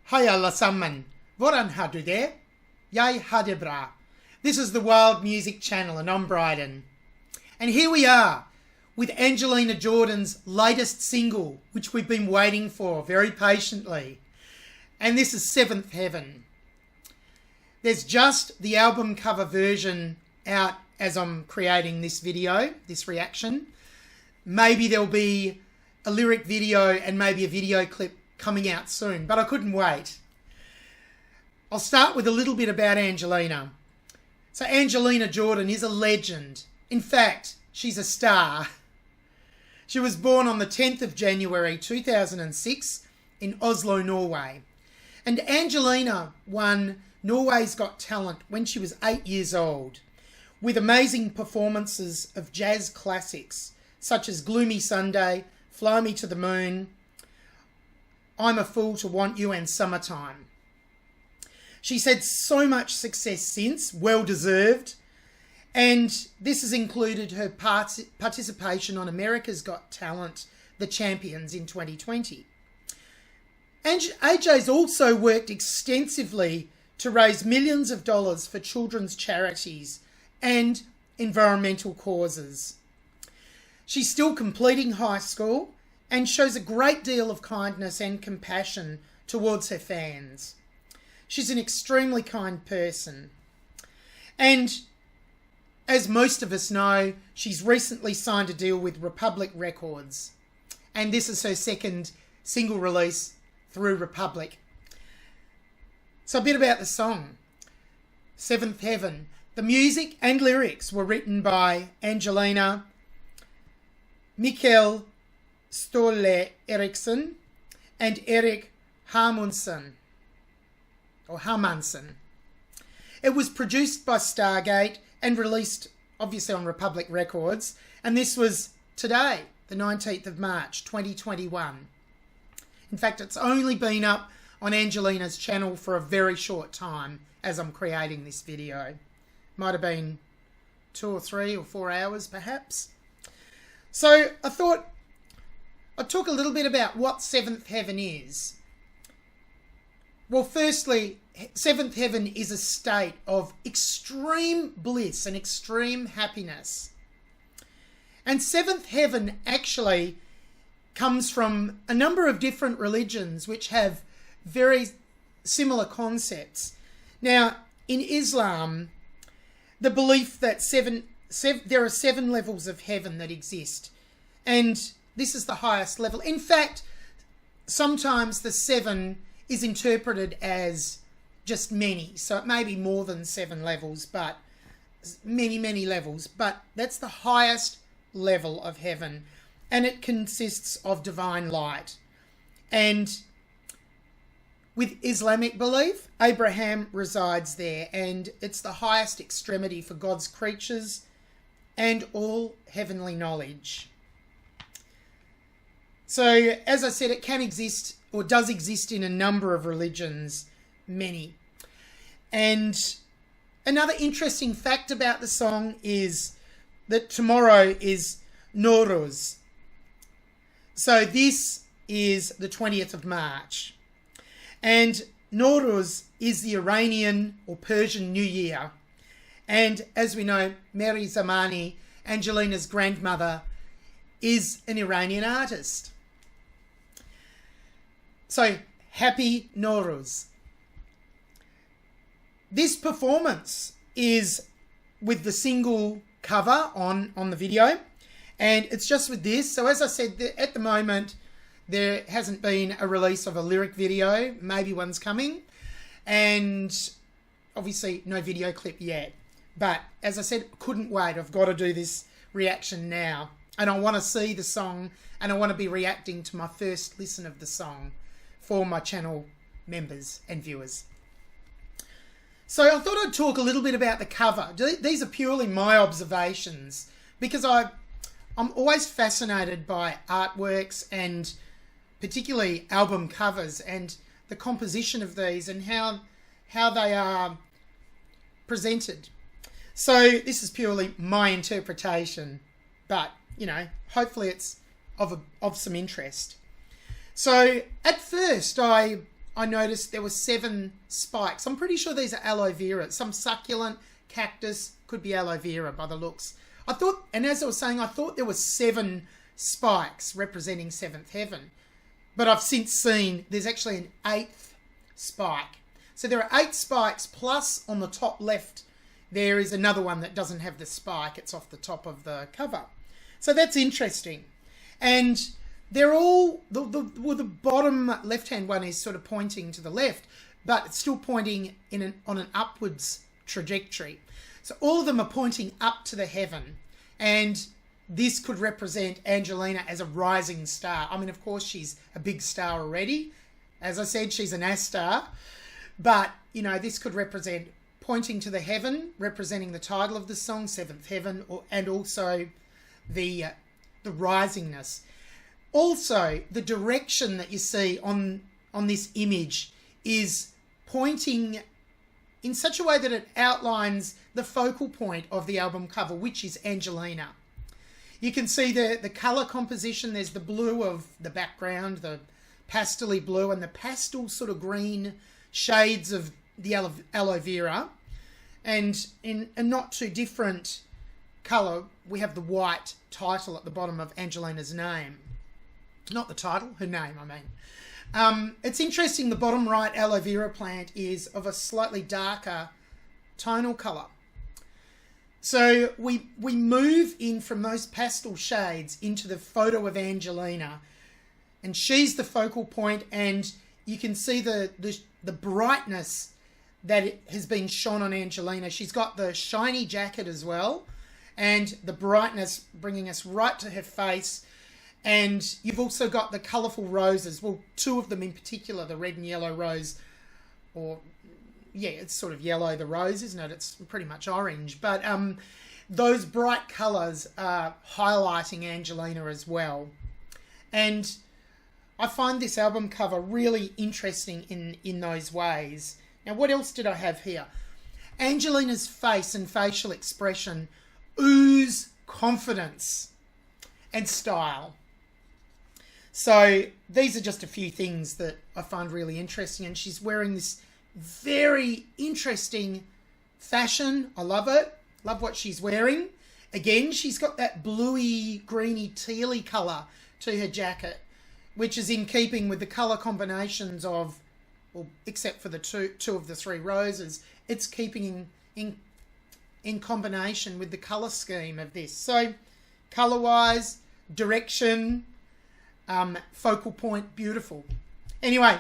Hej alla samman, hvordan har du det? Jeg har det bra. This is the Wild Music Channel and I'm Bryden. And here we are with Angelina Jordan's latest single, which we've been waiting for very patiently. And this is Seventh Heaven. There's just the album cover version out as I'm creating this video, this reaction. Maybe there'll be a lyric video and maybe a video clip coming out soon, but I couldn't wait. I'll start with a little bit about Angelina. So Angelina Jordan is a legend. In fact, she's a star. She was born on the 10th of January 2006 in Oslo, Norway. And Angelina won Norway's Got Talent when she was 8 years old, with amazing performances of jazz classics such as Gloomy Sunday, Fly Me to the Moon, I'm a Fool to Want You, and Summertime. She's had so much success since, well deserved, and this has included her participation on America's Got Talent, The Champions in 2020. And AJ's also worked extensively to raise millions of dollars for children's charities and environmental causes. She's still completing high school and shows a great deal of kindness and compassion towards her fans. She's an extremely kind person. And as most of us know, she's recently signed a deal with Republic Records. And this is her second single release through Republic. So a bit about the song. Seventh Heaven. The music and lyrics were written by Angelina, Mikkel Ståle Eriksson, and Erik Hermansson. It was produced by Stargate and released obviously on Republic Records, and this was today, the 19th of March 2021. In fact, it's only been up on Angelina's channel for a very short time as I'm creating this video. Might have been 2 or 3 or 4 hours perhaps. So I thought I'd talk a little bit about what Seventh Heaven is. Well, firstly, Seventh Heaven is a state of extreme bliss and extreme happiness. And Seventh Heaven actually comes from a number of different religions which have very similar concepts. Now, in Islam, the belief that there are 7 levels of heaven that exist, and this is the highest level. In fact, sometimes the 7 is interpreted as just many. So it may be more than 7 levels, but many, many levels. But that's the highest level of heaven. And it consists of divine light. And with Islamic belief, Abraham resides there. And it's the highest extremity for God's creatures and all heavenly knowledge. So, as I said, it can exist or does exist in a number of religions, many. And another interesting fact about the song is that tomorrow is Nowruz. So this is the 20th of March. And Nowruz is the Iranian or Persian New Year. And as we know, Mary Zamani, Angelina's grandmother, is an Iranian artist. So, happy Nowruz. This performance is with the single cover on the video, and it's just with this. So as I said, at the moment, there hasn't been a release of a lyric video. Maybe one's coming, and obviously no video clip yet. But as I said, couldn't wait. I've got to do this reaction now. And I want to see the song, and I want to be reacting to my first listen of the song for my channel members and viewers. So I thought I'd talk a little bit about the cover. These are purely my observations because I'm always fascinated by artworks and particularly album covers and the composition of these and how they are presented. So this is purely my interpretation, but you know, hopefully it's of some interest. So at first I I noticed there were 7 spikes. I'm pretty sure these are aloe vera. Some succulent, cactus, could be aloe vera by the looks. I thought, and as I was saying, I thought there were 7 spikes representing 7th heaven. But I've since seen there's actually an 8th spike. So there are 8 spikes, plus on the top left, there is another one that doesn't have the spike. It's off the top of the cover. So that's interesting. And they're all, the bottom left-hand one is sort of pointing to the left, but it's still pointing on an upwards trajectory. So all of them are pointing up to the heaven. And this could represent Angelina as a rising star. I mean, of course, she's a big star already. As I said, she's an A-star. But, you know, this could represent pointing to the heaven, representing the title of the song, 7th Heaven, and also the risingness. Also, the direction that you see on this image is pointing in such a way that it outlines the focal point of the album cover, which is Angelina. You can see the colour composition. There's the blue of the background, the pastel-y blue, and the pastel sort of green shades of the aloe vera. And in a not too different colour, we have the white title at the bottom of Angelina's name. Not the title, her name, I mean. It's interesting, the bottom right aloe vera plant is of a slightly darker tonal colour. So we move in from those pastel shades into the photo of Angelina, and she's the focal point, and you can see the brightness that it has been shone on Angelina. She's got the shiny jacket as well, and the brightness bringing us right to her face. And you've also got the colourful roses. Well, 2 of them in particular, the red and yellow rose, or yeah, it's sort of yellow, the rose, isn't it? It's pretty much orange. But those bright colours are highlighting Angelina as well. And I find this album cover really interesting in those ways. Now, what else did I have here? Angelina's face and facial expression ooze confidence and style. So these are just a few things that I find really interesting. And she's wearing this very interesting fashion. I love it. Love what she's wearing. Again, she's got that bluey, greeny, tealy colour to her jacket, which is in keeping with the colour combinations of, well, except for the two of the 3 roses, it's keeping in combination with the colour scheme of this. So colour-wise, direction, focal point, beautiful. Anyway,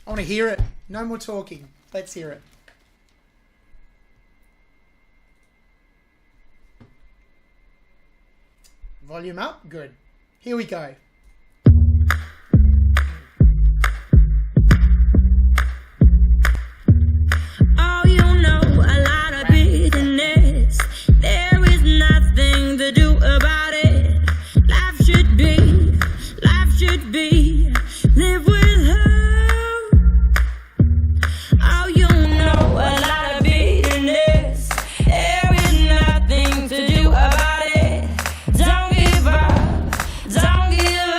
I want to hear it. No more talking. Let's hear it. Volume up. Good. Here we go. Oh, you know a lot of business. There is nothing to do about it. Life should be, live with her. Oh, you know a lot of business. There is nothing to do about it. Don't give up, don't give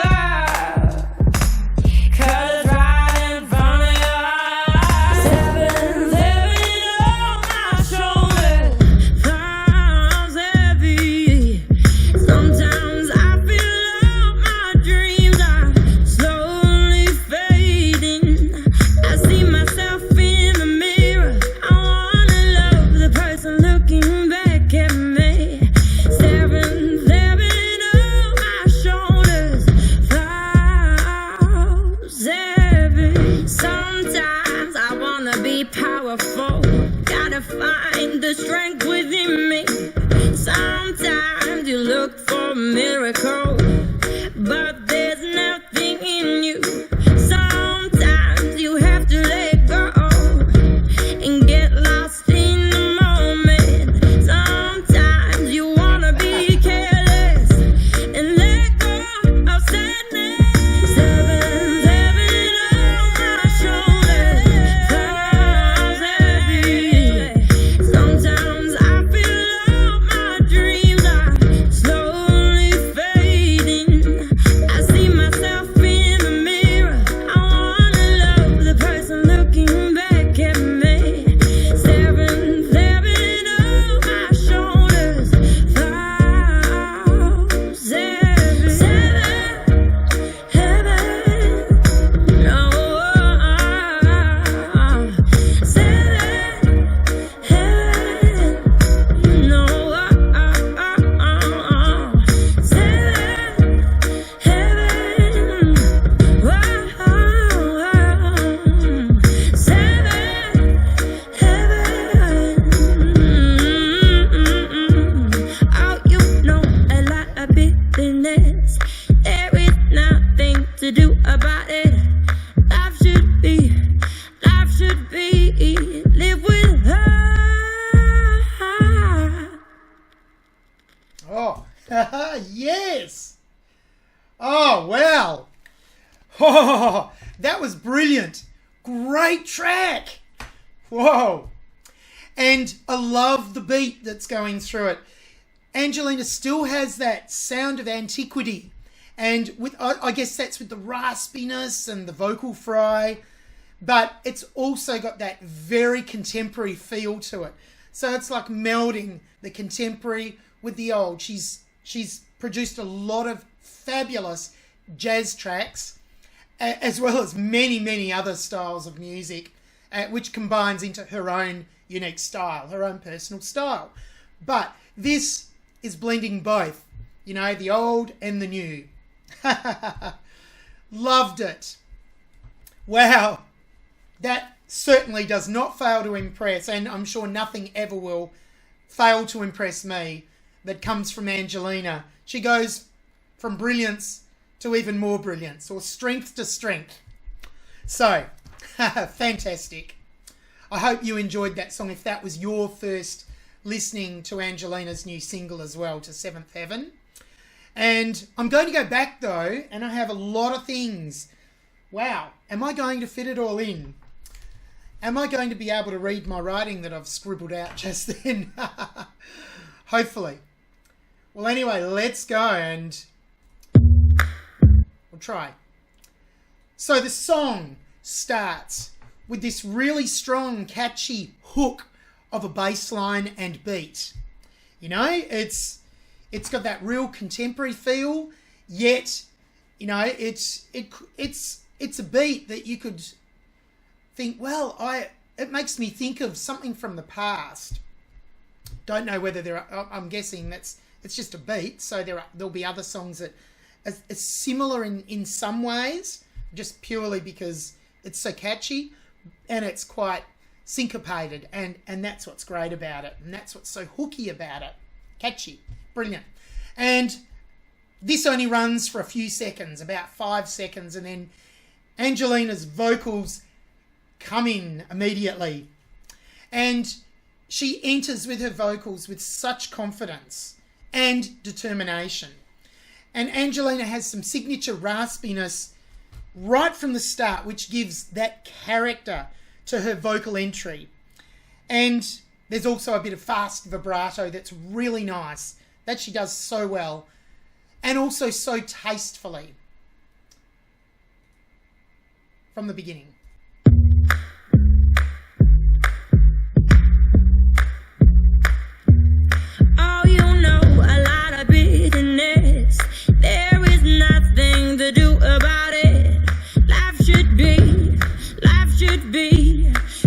great track. Whoa. And I love the beat that's going through it. Angelina still has that sound of antiquity. And with, I guess that's with the raspiness and the vocal fry. But it's also got that very contemporary feel to it. So it's like melding the contemporary with the old. She's produced a lot of fabulous jazz tracks, as well as many, many other styles of music, which combines into her own unique style, her own personal style. But this is blending both, you know, the old and the new. Loved it. Wow. That certainly does not fail to impress, and I'm sure nothing ever will fail to impress me that comes from Angelina. She goes from brilliance to even more brilliance, or strength to strength. So, fantastic. I hope you enjoyed that song, if that was your first listening to Angelina's new single as well, to Seventh Heaven. And I'm going to go back though, and I have a lot of things. Wow, am I going to fit it all in? Am I going to be able to read my writing that I've scribbled out just then? Hopefully. Well, anyway, let's go and we'll try. So the song starts with this really strong, catchy hook of a bass line and beat. You know, it's got that real contemporary feel, yet, you know, it's a beat that you could think, well, it makes me think of something from the past. Don't know whether I'm guessing it's just a beat, so there'll be other songs that are similar in some ways, just purely because it's so catchy and it's quite syncopated, and that's what's great about it, and that's what's so hooky about it. Catchy, brilliant. And this only runs for a few seconds, about 5 seconds, and then Angelina's vocals come in immediately, and she enters with her vocals with such confidence and determination. And Angelina has some signature raspiness right from the start, which gives that character to her vocal entry. And there's also a bit of fast vibrato that's really nice, that she does so well, and also so tastefully from the beginning. Oh, you know, a lot of bitterness. There is nothing to do about it. Life should be,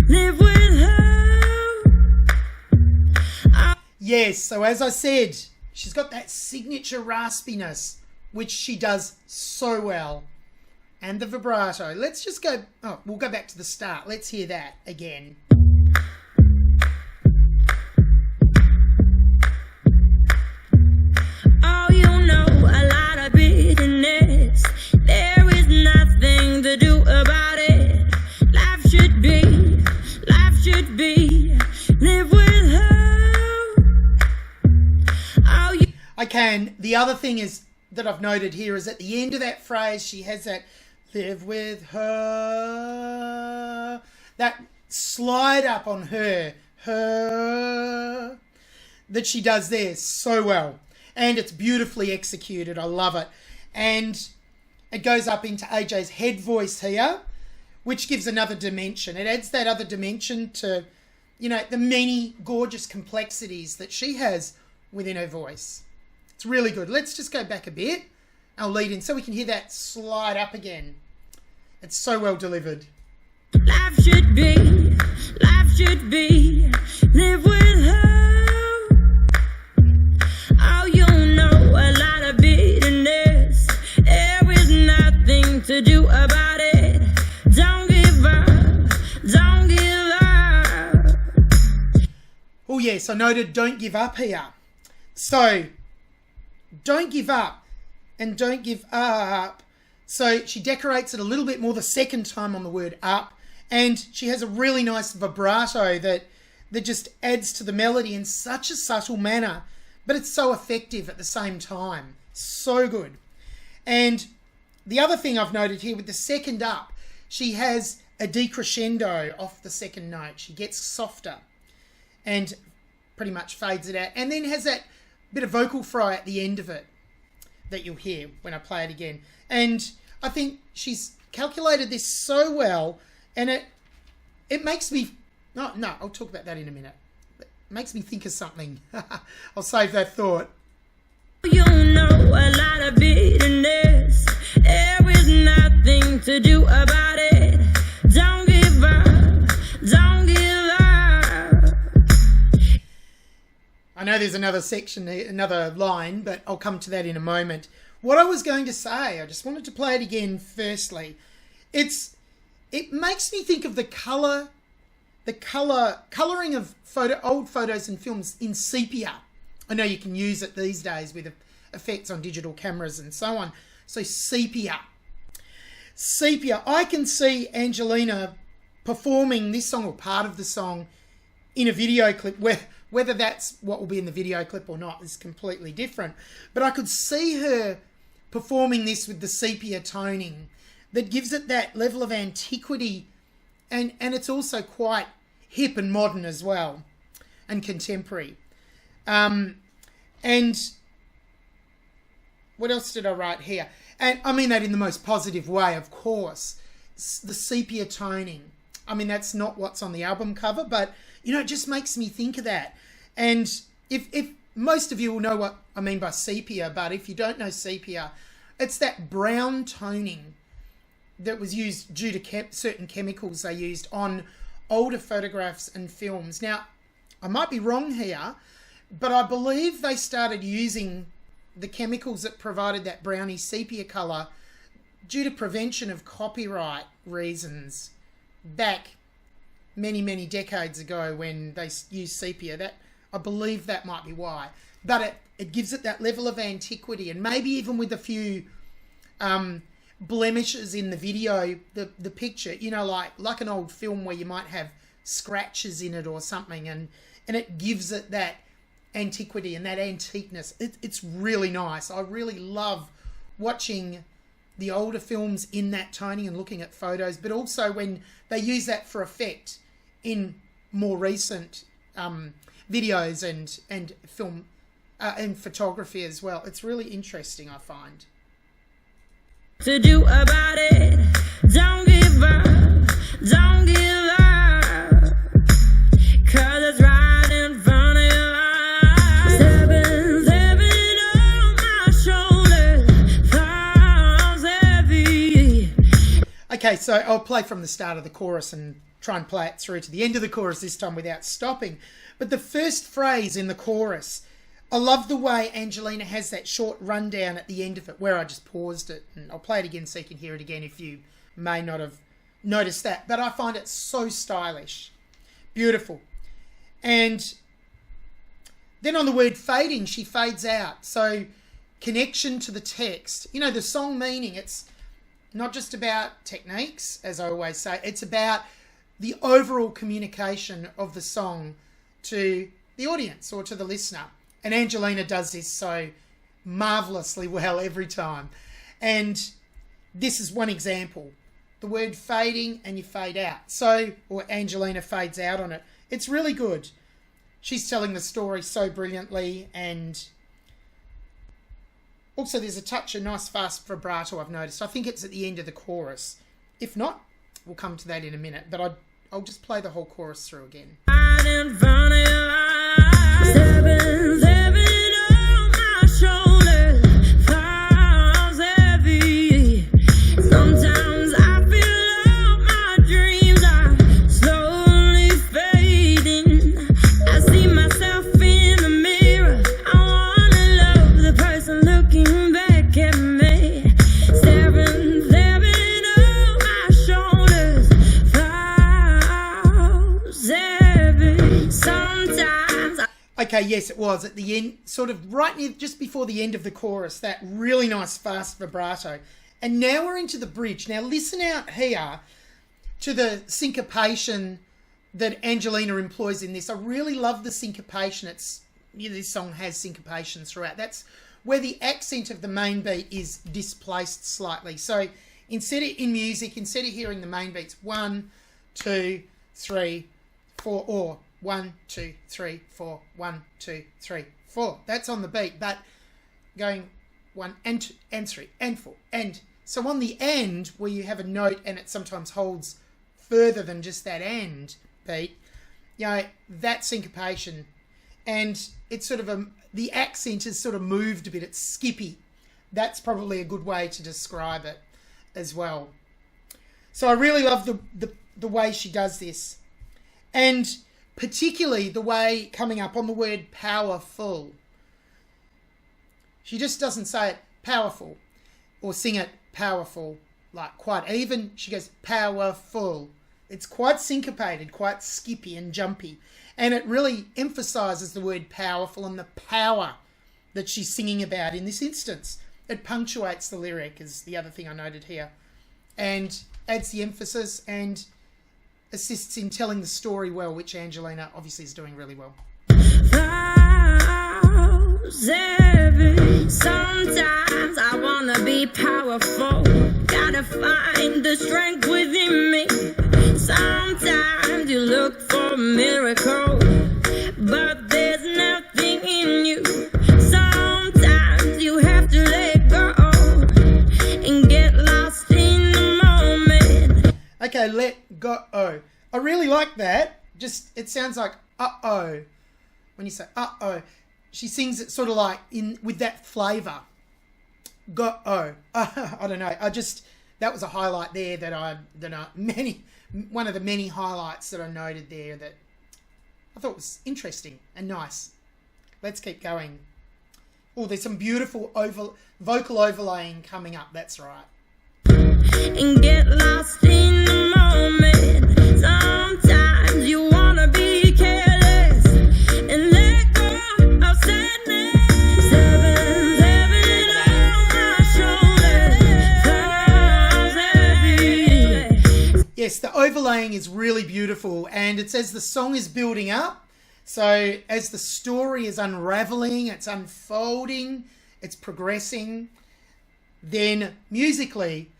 live with her. Oh. Yes, so as I said, she's got that signature raspiness, which she does so well. And the vibrato. Let's just go... Oh, we'll go back to the start. Let's hear that again. Oh, you know, a lot of bitterness. There is nothing to do about it. Life should be, live with her. Oh, you... Okay, and the other thing is that I've noted here is at the end of that phrase, she has that live with her, that slide up on her, that she does there so well. And it's beautifully executed. I love it. And it goes up into AJ's head voice here, which gives another dimension. It adds that other dimension to, you know, the many gorgeous complexities that she has within her voice. It's really good. Let's just go back a bit. I'll lead in so we can hear that slide up again. It's so well delivered. Life should be, live with her. Oh, you know, a lot of bitterness. There is nothing to do about it. Don't give up. Oh yes, I noted don't give up here. So, don't give up and don't give up. So she decorates it a little bit more the second time on the word up, and she has a really nice vibrato that just adds to the melody in such a subtle manner, but it's so effective at the same time. So good. And the other thing I've noted here with the second up, she has a decrescendo off the second note. She gets softer and pretty much fades it out, and then has that bit of vocal fry at the end of it that you'll hear when I play it again. And I think she's calculated this so well, and it makes me... No, I'll talk about that in a minute. It makes me think of something. I'll save that thought. You know a lot of bitterness. There is nothing to do about it. Don't give up. Don't give up. I know there's another section, another line, but I'll come to that in a moment. What I was going to say, I just wanted to play it again firstly. It makes me think of the colouring of old photos and films in sepia. I know you can use it these days with effects on digital cameras and so on. So sepia. I can see Angelina performing this song or part of the song in a video clip. Whether that's what will be in the video clip or not is completely different. But I could see her performing this with the sepia toning that gives it that level of antiquity, and it's also quite hip and modern as well, and contemporary. And what else did I write here? And I mean that in the most positive way, of course. The sepia toning. I mean, that's not what's on the album cover, but, you know, it just makes me think of that. And if most of you will know what I mean by sepia, but if you don't know sepia, it's that brown toning that was used due to certain chemicals they used on older photographs and films. Now, I might be wrong here, but I believe they started using the chemicals that provided that browny sepia colour due to prevention of copyright reasons back many, many decades ago when they used sepia. I believe that might be why. But it gives it that level of antiquity, and maybe even with a few blemishes in the video, the picture, you know, like an old film where you might have scratches in it or something, and it gives it that antiquity and that antiqueness. It's really nice. I really love watching the older films in that toning and looking at photos, but also when they use that for effect in more recent videos and film and photography as well. It's really interesting, I find. To do about it, don't give up, don't give up, 'cause it's right in front of your eyes. Stepping on my shoulder, falls heavy. Okay, so I'll play from the start of the chorus and try and play it through to the end of the chorus this time without stopping. But the first phrase in the chorus, I love the way Angelina has that short rundown at the end of it where I just paused it, and I'll play it again so you can hear it again if you may not have noticed that. But I find it so stylish. Beautiful. And then on the word fading, she fades out. So connection to the text. You know, the song meaning, it's not just about techniques, as I always say. It's about the overall communication of the song to the audience or to the listener. And Angelina does this so marvellously well every time. And this is one example. The word fading, and you fade out. So, or Angelina fades out on it. It's really good. She's telling the story so brilliantly. And also there's a nice fast vibrato I've noticed. I think it's at the end of the chorus. If not, we'll come to that in a minute. But I'll just play the whole chorus through again. In front of your eyes, stepping on my shoulder, falls heavy. Sometimes I feel all my dreams are slowly fading. I see myself in the mirror. I wanna love the person looking back at me. Stepping on my shoulders, falls heavy. Sometimes Okay, yes, it was at the end, sort of right near, just before the end of the chorus, that really nice fast vibrato. And now we're into the bridge. Now listen out here to the syncopation that Angelina employs in this. I really love the syncopation. This song has syncopation throughout. That's where the accent of the main beat is displaced slightly. So instead of hearing the main beats 1, 2, 3, 4, or 1, 2, 3, 4, 1, 2, 3, 4. That's on the beat, but going 1 and 2 and 3 and 4 and so on the end where you have a note and it sometimes holds further than just that end beat, that syncopation, and it's sort of the accent is sort of moved a bit. It's skippy. That's probably a good way to describe it as well. So I really love the way she does this, and particularly the way coming up on the word powerful. She just doesn't say it powerful or sing it powerful, like quite even. She goes powerful. It's quite syncopated, quite skippy and jumpy. And it really emphasises the word powerful and the power that she's singing about in this instance. It punctuates the lyric, is the other thing I noted here, and adds the emphasis and assists in telling the story well, which Angelina obviously is doing really well. Sometimes I wanna be powerful, gotta find the strength within me. Sometimes you look for a miracle, but there's nothing in you. Sometimes you have to let go and get lost in the moment. Okay, let go. I really like that. Just, it sounds like uh-oh when you say uh-oh. She sings it sort of like with that flavour. Go-oh. I don't know. That was a highlight there one of the many highlights that I noted there that I thought was interesting and nice. Let's keep going. Oh, there's some beautiful vocal overlaying coming up. That's right. And get lost in the moment. Sometimes you wanna be careless and let go of sadness. 7 on my shoulders, heavy. Yes, the overlaying is really beautiful, and it says the song is building up. So as the story is unraveling, it's unfolding, it's progressing, then musically,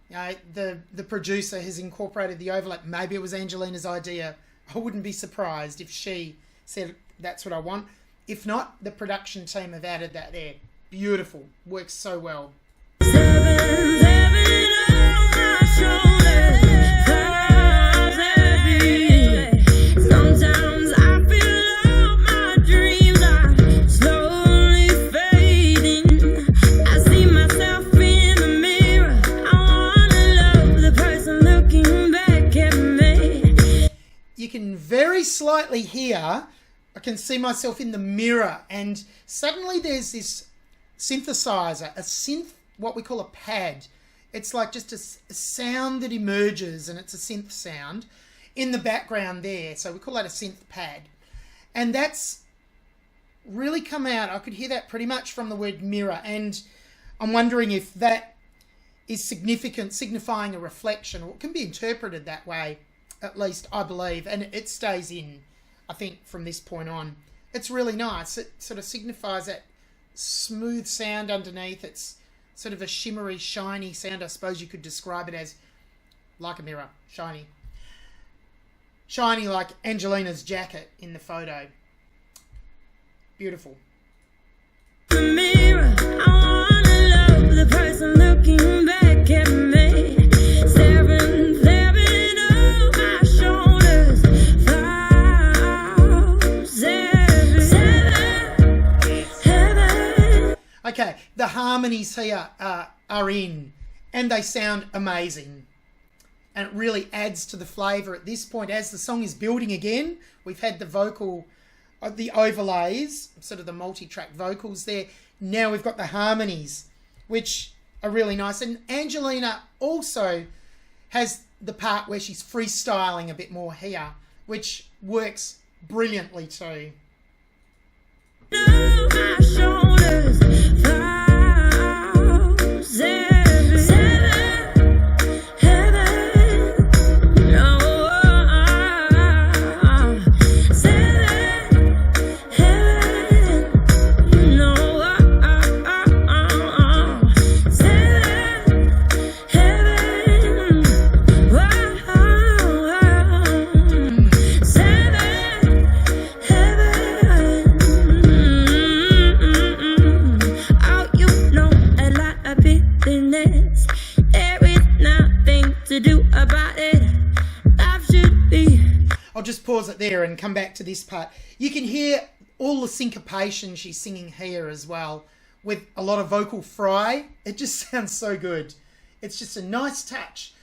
the producer has incorporated the overlap. Maybe it was Angelina's idea. I wouldn't be surprised if she said, that's what I want. If not, the production team have added that there. Beautiful. Works so well. 7 on my shoulders, heavy. Sometimes I feel all my dreams are slowly fading. I see myself in the mirror. I wanna love the person looking back at me. You can very slightly hear, I can see myself in the mirror, and suddenly there's this synthesizer, a synth, what we call a pad. It's like just a sound that emerges, and it's a synth sound in the background there. So we call that a synth pad. And that's really come out. I could hear that pretty much from the word mirror. And I'm wondering if that is significant, signifying a reflection, or it can be interpreted that way, at least I believe. And it stays in, I think, from this point on. It's really nice. It sort of signifies that smooth sound underneath. It's sort of a shimmery, shiny sound. I suppose you could describe it as like a mirror, shiny. Shiny like Angelina's jacket in the photo. Beautiful. The mirror, I wanna love the person looking back at me. 7 on my shoulders, 7. Okay, the harmonies here are in, and they sound amazing. And it really adds to the flavour at this point. As the song is building again, we've had the vocal, the overlays, sort of the multi-track vocals there. Now we've got the harmonies, which are really nice. And Angelina also has the part where she's freestyling a bit more here, which works brilliantly too. On my shoulders, 7. I'll just pause it there and come back to this part. You can hear all the syncopation she's singing here as well, with a lot of vocal fry. It just sounds so good. It's just a nice touch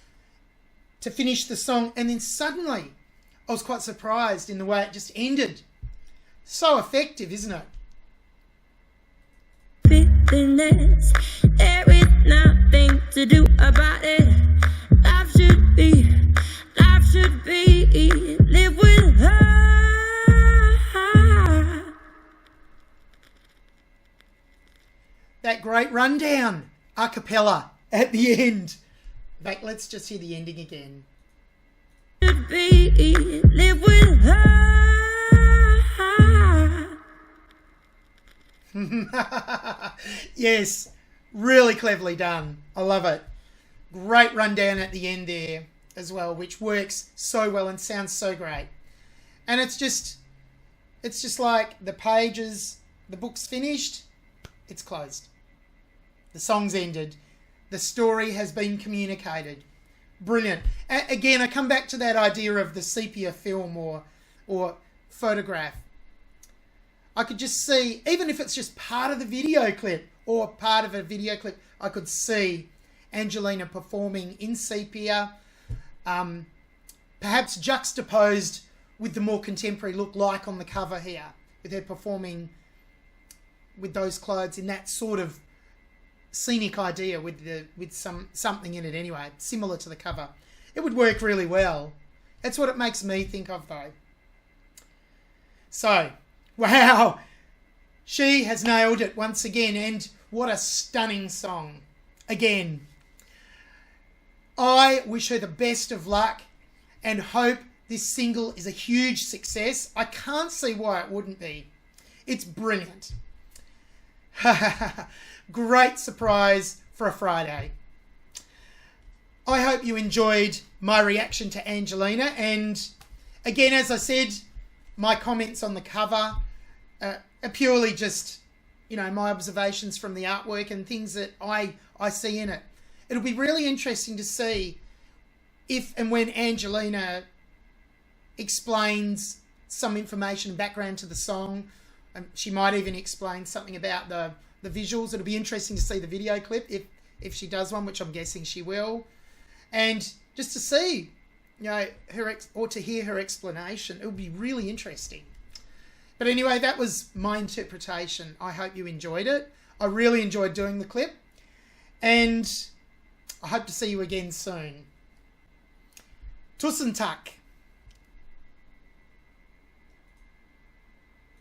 to finish the song. And then suddenly, I was quite surprised in the way it just ended. So effective, isn't it? Fitness, there is nothing to do about it. Life should be, live with her. That great rundown, a cappella at the end. In fact, let's just hear the ending again. Should be, live with her. Yes, really cleverly done. I love it. Great rundown at the end there as well, which works so well and sounds so great. And it's just like the pages, the book's finished, it's closed. The song's ended. The story has been communicated. Brilliant. Again, I come back to that idea of the sepia film or photograph. I could just see, even if it's just part of the video clip or part of a video clip, I could see Angelina performing in sepia, perhaps juxtaposed with the more contemporary look like on the cover here, with her performing with those clothes in that sort of scenic idea with something in it anyway, similar to the cover. It would work really well. That's what it makes me think of though. So, wow, she has nailed it once again, and what a stunning song. Again, I wish her the best of luck and hope this single is a huge success. I can't see why it wouldn't be. It's brilliant. Great surprise for a Friday. I hope you enjoyed my reaction to Angelina, and again, as I said, my comments on the cover are purely just, my observations from the artwork and things that I see in it. It'll be really interesting to see if and when Angelina explains some information and background to the song. She might even explain something about the visuals. It'll be interesting to see the video clip if she does one, which I'm guessing she will. And just to see, to hear her explanation, it'll be really interesting. But anyway, that was my interpretation. I hope you enjoyed it. I really enjoyed doing the clip. And I hope to see you again soon. Tusen tak.